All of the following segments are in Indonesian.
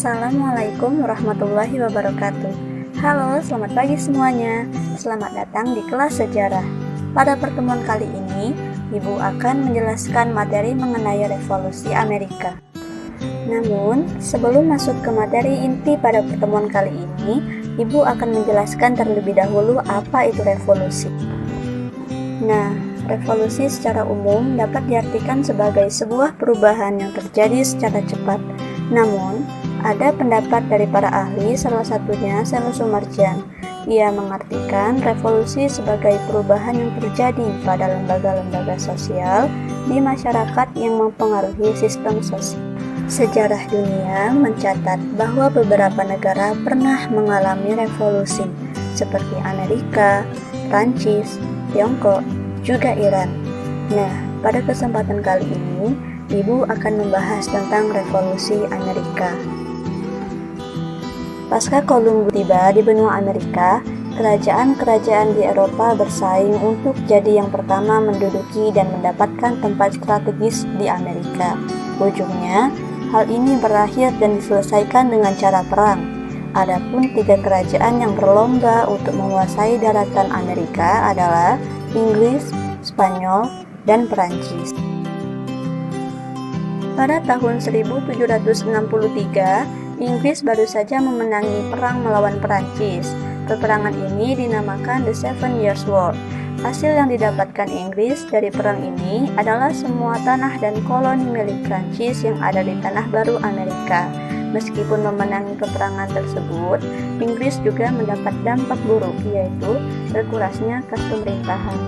Assalamualaikum warahmatullahi wabarakatuh. Halo, selamat pagi semuanya. Selamat datang di kelas sejarah. Pada pertemuan kali ini, Ibu akan menjelaskan materi mengenai Revolusi Amerika. Namun, sebelum masuk ke materi inti pada pertemuan kali ini, Ibu akan menjelaskan terlebih dahulu apa itu revolusi. Nah, revolusi secara umum dapat diartikan sebagai sebuah perubahan yang terjadi secara cepat. Namun, ada pendapat dari para ahli, salah satunya Selus Sumarjan. Ia mengartikan revolusi sebagai perubahan yang terjadi pada lembaga-lembaga sosial di masyarakat yang mempengaruhi sistem sosial. Sejarah dunia mencatat bahwa beberapa negara pernah mengalami revolusi, seperti Amerika, Prancis, Tiongkok, juga Iran. Nah, pada kesempatan kali ini, Ibu akan membahas tentang revolusi Amerika. Pasca Columbus tiba di benua Amerika, kerajaan-kerajaan di Eropa bersaing untuk jadi yang pertama menduduki dan mendapatkan tempat strategis di Amerika. Ujungnya, hal ini berakhir dan diselesaikan dengan cara perang. Adapun tiga kerajaan yang berlomba untuk menguasai daratan Amerika adalah Inggris, Spanyol, dan Perancis. Pada tahun 1763, Inggris baru saja memenangi perang melawan Perancis. Peperangan ini dinamakan The Seven Years' War. Hasil yang didapatkan Inggris dari perang ini adalah semua tanah dan koloni milik Perancis yang ada di tanah baru Amerika. Meskipun memenangi peperangan tersebut, Inggris juga mendapat dampak buruk, yaitu berkurasnya kas pemerintahan.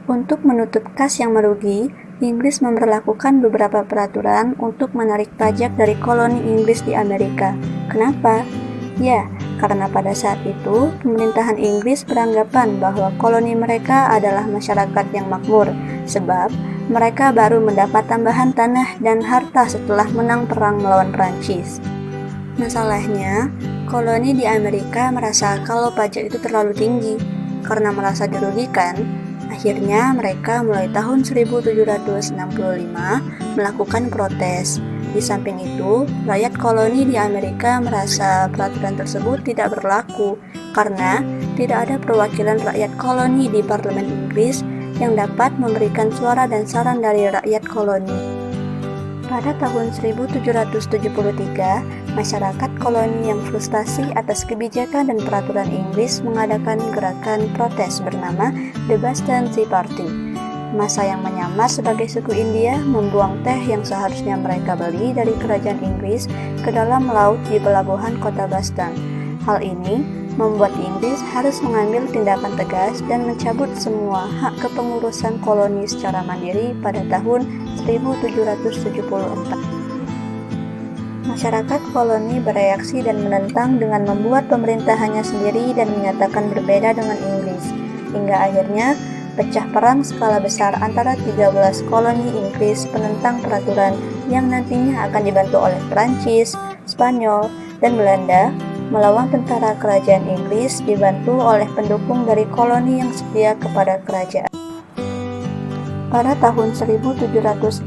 Untuk menutup kas yang merugi, Inggris memberlakukan beberapa peraturan untuk menarik pajak dari koloni Inggris di Amerika. Kenapa? Ya, karena pada saat itu, pemerintahan Inggris beranggapan bahwa koloni mereka adalah masyarakat yang makmur, sebab mereka baru mendapat tambahan tanah dan harta setelah menang perang melawan Prancis. Masalahnya, koloni di Amerika merasa kalau pajak itu terlalu tinggi. Karena merasa dirugikan, akhirnya mereka mulai tahun 1765 melakukan protes. Di samping itu, rakyat koloni di Amerika merasa peraturan tersebut tidak berlaku karena tidak ada perwakilan rakyat koloni di parlemen Inggris yang dapat memberikan suara dan saran dari rakyat koloni. Pada tahun 1773, masyarakat koloni yang frustasi atas kebijakan dan peraturan Inggris mengadakan gerakan protes bernama The Boston Tea Party. Massa yang menyamar sebagai suku India membuang teh yang seharusnya mereka beli dari kerajaan Inggris ke dalam laut di pelabuhan kota Boston. Hal ini membuat Inggris harus mengambil tindakan tegas dan mencabut semua hak kepengurusan koloni secara mandiri pada tahun 1774. Masyarakat koloni bereaksi dan menentang dengan membuat pemerintahannya sendiri dan menyatakan berbeda dengan Inggris. Hingga akhirnya pecah perang skala besar antara 13 koloni Inggris penentang peraturan yang nantinya akan dibantu oleh Perancis, Spanyol, dan Belanda melawan tentara kerajaan Inggris dibantu oleh pendukung dari koloni yang setia kepada kerajaan. Pada tahun 1781,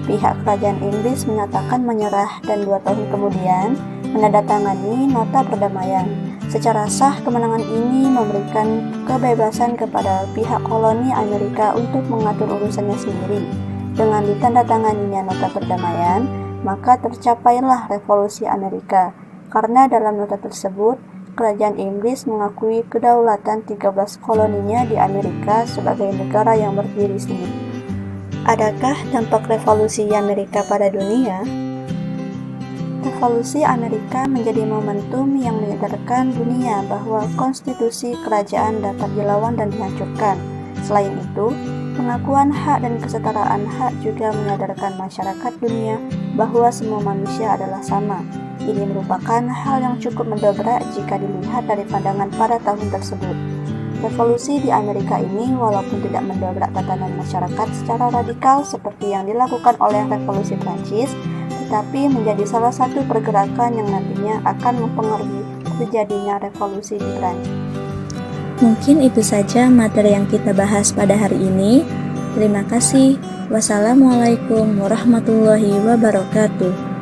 pihak kerajaan Inggris menyatakan menyerah dan 2 tahun kemudian menandatangani nota perdamaian. Secara sah, kemenangan ini memberikan kebebasan kepada pihak koloni Amerika untuk mengatur urusannya sendiri. Dengan ditandatanganinya nota perdamaian, maka tercapailah revolusi Amerika. Karena dalam nota tersebut, kerajaan Inggris mengakui kedaulatan 13 koloninya di Amerika sebagai negara yang berdiri sendiri. Adakah dampak revolusi Amerika pada dunia? Revolusi Amerika menjadi momentum yang menyadarkan dunia bahwa konstitusi kerajaan dapat dilawan dan dihancurkan. Selain itu, pengakuan hak dan kesetaraan hak juga menyadarkan masyarakat dunia bahwa semua manusia adalah sama. Ini merupakan hal yang cukup mendobrak jika dilihat dari pandangan pada tahun tersebut. Revolusi di Amerika ini walaupun tidak mendobrak tatanan masyarakat secara radikal seperti yang dilakukan oleh revolusi Prancis, tetapi menjadi salah satu pergerakan yang nantinya akan mempengaruhi terjadinya revolusi di Prancis. Mungkin itu saja materi yang kita bahas pada hari ini. Terima kasih. Wassalamualaikum warahmatullahi wabarakatuh.